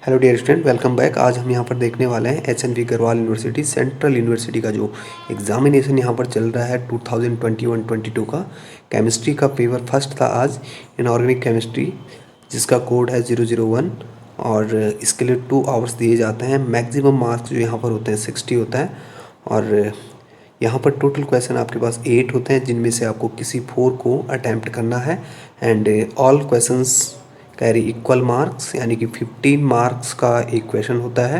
Hello dear student, welcome back. आज हम यहाँ पर देखने वाले हैं HNB. Garhwal university central university का जो एग्जामिनेशन यहाँ पर चल रहा है 2021-22 का। केमिस्ट्री का पेपर फर्स्ट था आज, इनऑर्गेनिक केमिस्ट्री, जिसका कोड है 001 और इसके लिए 2 आवर्स दिए जाते हैं। मैक्सिमम मार्क्स जो यहाँ पर होते हैं 60 होता है और यहाँ पर टोटल क्वेश्चन आपके पास 8 होते हैं, जिनमें से आपको किसी 4 को अटैम्प्ट करना है and all questions carry equal marks, यानी कि 15 मार्क्स का एक क्वेश्चन होता है।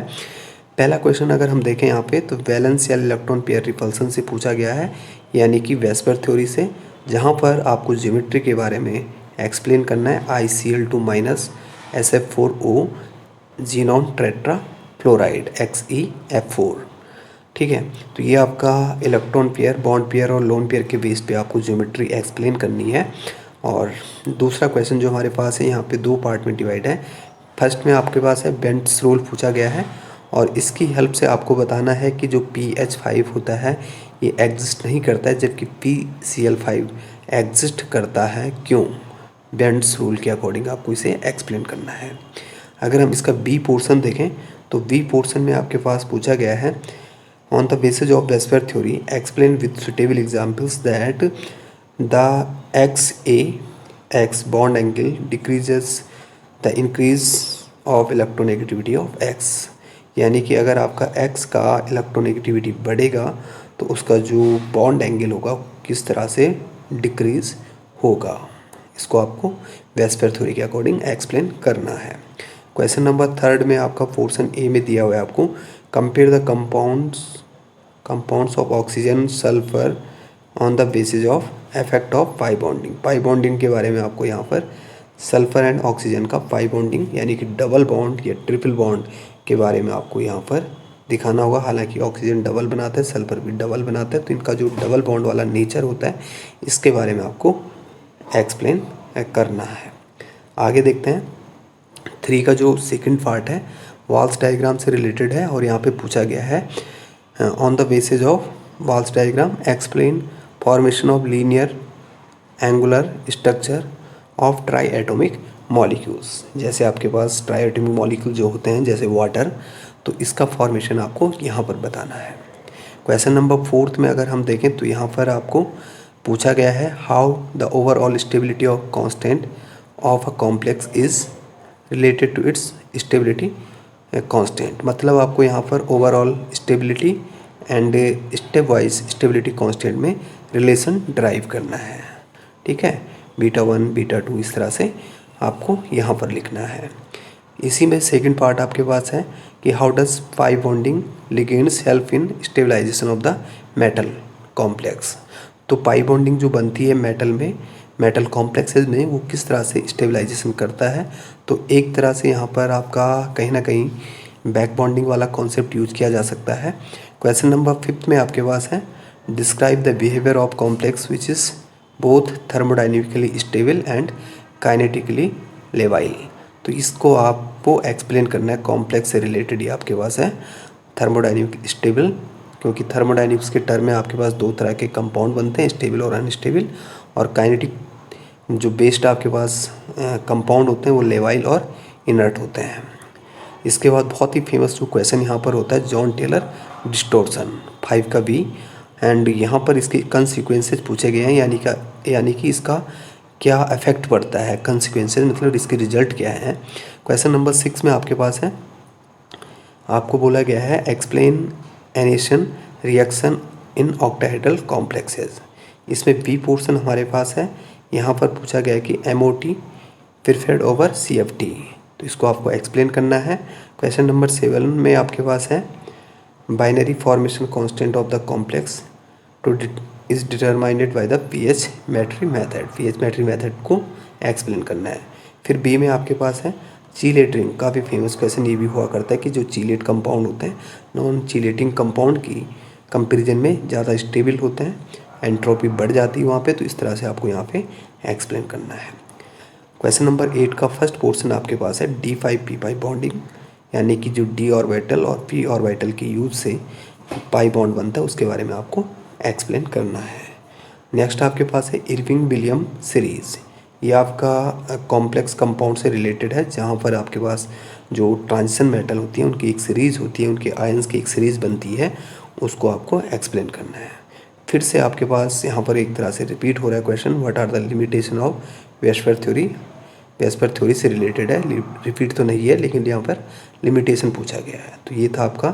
पहला क्वेश्चन अगर हम देखें यहाँ पे तो वैलेंस या इलेक्ट्रॉन पेयर रिपल्सन से पूछा गया है, यानी कि वेस्पर थ्योरी से, जहाँ पर आपको ज्योमेट्री के बारे में एक्सप्लेन करना है। ICl2- SF4O xenon tetra fluoride XeF4। ठीक है, तो ये आपका इलेक्ट्रॉन पेयर, बॉन्ड पेयर और लोन पेयर के बेस पे आपको ज्योमेट्री एक्सप्लेन करनी है। और दूसरा क्वेश्चन जो हमारे पास है यहाँ पे 2 पार्ट में डिवाइड है। फर्स्ट में आपके पास है बेंट्स रूल पूछा गया है और इसकी हेल्प से आपको बताना है कि जो PH5 होता है ये एग्जिस्ट नहीं करता है, जबकि PCl5 एग्जिस्ट करता है। क्यों? बेंट्स रूल के अकॉर्डिंग आपको इसे एक्सप्लेन करना है। अगर हम इसका बी पोर्शन देखें तो बी पोर्शन में आपके पास पूछा गया है, on the basis of VSEPR theory explain with suitable examples that the X bond angle decreases the increase of electronegativity of X। यानी कि अगर आपका X का इलेक्ट्रोनेगेटिविटी बढ़ेगा तो उसका जो बॉन्ड एंगल होगा किस तरह से डिक्रीज होगा, इसको आपको वेस्पर थ्योरी के अकॉर्डिंग एक्सप्लेन करना है। क्वेश्चन नंबर 3 में आपका पोर्शन ए में दिया हुआ है आपको, compare the compounds of oxygen sulphur on the basis of effect of pi bonding. Pi bonding के बारे में आपको यहाँ पर सल्फर एंड ऑक्सीजन का पाई बॉन्डिंग यानी कि डबल बॉन्ड या ट्रिपल बॉन्ड के बारे में आपको यहाँ पर दिखाना होगा। हालांकि ऑक्सीजन डबल बनाता है, सल्फर भी डबल बनाता है, तो इनका जो डबल बॉन्ड वाला नेचर होता है इसके बारे में आपको एक्सप्लेन करना है। आगे देखते हैं 3 का जो सेकेंड पार्ट है वाल्स डायग्राम से रिलेटेड है और यहाँ पे पूछा गया है on the basis of Walsh diagram explain formation of linear angular structure of triatomic molecules. जैसे आपके पास ट्राई एटोमिक मॉलिक्यूल जो होते हैं जैसे वाटर, तो इसका फॉर्मेशन आपको यहाँ पर बताना है। क्वेश्चन नंबर 4 में अगर हम देखें तो यहाँ पर आपको पूछा गया है how the overall stability of constant of a complex is related to its stability constant. मतलब आपको यहाँ पर overall stability and stepwise stability constant में रिलेशन ड्राइव करना है। ठीक है, β1 β2 इस तरह से आपको यहाँ पर लिखना है। इसी में सेकंड पार्ट आपके पास है कि how does pi bonding ligands help in stabilization of the metal complex. तो पाई बॉन्डिंग जो बनती है मेटल में, मेटल कॉम्प्लेक्सेस में, वो किस तरह से स्टेबलाइजेशन करता है। तो एक तरह से यहाँ पर आपका कहीं ना कहीं बैक बॉन्डिंग वाला कॉन्सेप्ट यूज किया जा सकता है। क्वेश्चन नंबर 5 में आपके पास है describe the behaviour of complex which is both thermodynamically stable and kinetically लेवाइल। तो इसको आपको एक्सप्लेन करना है, कॉम्प्लेक्स से रिलेटेड ही आपके पास है थर्मोडाइनमिक स्टेबल, क्योंकि थर्मोडाइनमिक्स के टर्म में आपके पास 2 तरह के कंपाउंड बनते हैं, स्टेबल और अनस्टेबल। और काइनेटिक जो बेस्ड आपके पास कंपाउंड होते हैं वो लेवाइल और इनर्ट होते हैं। इसके बाद बहुत ही फेमस जो क्वेश्चन यहाँ पर होता है जॉन टेलर डिस्टोर्शन 5 का बी, एंड यहाँ पर इसके कंसिक्वेंसेस पूछे गए हैं, यानी कि इसका क्या इफेक्ट पड़ता है। कंसिक्वेंसेस मतलब इसके रिजल्ट क्या है। क्वेश्चन नंबर 6 में आपके पास है, आपको बोला गया है explain anation reaction in octahedral complexes. इसमें बी पोर्शन हमारे पास है, यहाँ पर पूछा गया है कि MOT प्रिफर्ड ओवर CFT, तो इसको आपको एक्सप्लेन करना है। क्वेश्चन नंबर 7 में आपके पास है binary formation constant of the complex two is determined by the pH metry method. PH metry method को एक्सप्लेन करना है। फिर बी में आपके पास है चीलेट रिंग, काफ़ी फेमस क्वेश्चन ये भी हुआ करता है कि जो चीलेट कंपाउंड होते हैं नॉन चीलेटिंग कंपाउंड की कंपेरिजन में ज़्यादा स्टेबल होते हैं, एंट्रोपी बढ़ जाती है वहाँ पे, तो इस तरह से आपको यहाँ पे एक्सप्लेन करना है। क्वेश्चन नंबर 8 का फर्स्ट पोर्शन आपके पास है D5P5 बॉन्डिंग, यानी कि जो D ऑर्बिटल और P ऑर्बिटल की यूज से पाई बॉन्ड बनता है उसके बारे में आपको एक्सप्लेन करना है। नेक्स्ट आपके पास है इरविंग विलियम सीरीज, ये आपका कॉम्प्लेक्स कंपाउंड से रिलेटेड है, जहाँ पर आपके पास जो ट्रांजिशन मेटल होती है उनकी एक सीरीज़ होती है, उनके आयंस की एक सीरीज़ बनती है, उसको आपको एक्सप्लेन करना है। फिर से आपके पास यहाँ पर एक तरह से रिपीट हो रहा है question, what are the limitation of VSEPR theory. VSEPR theory से रिलेटेड है, रिपीट तो नहीं है लेकिन यहाँ पर लिमिटेशन पूछा गया है। तो ये था आपका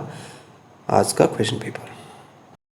आज का क्वेश्चन पेपर।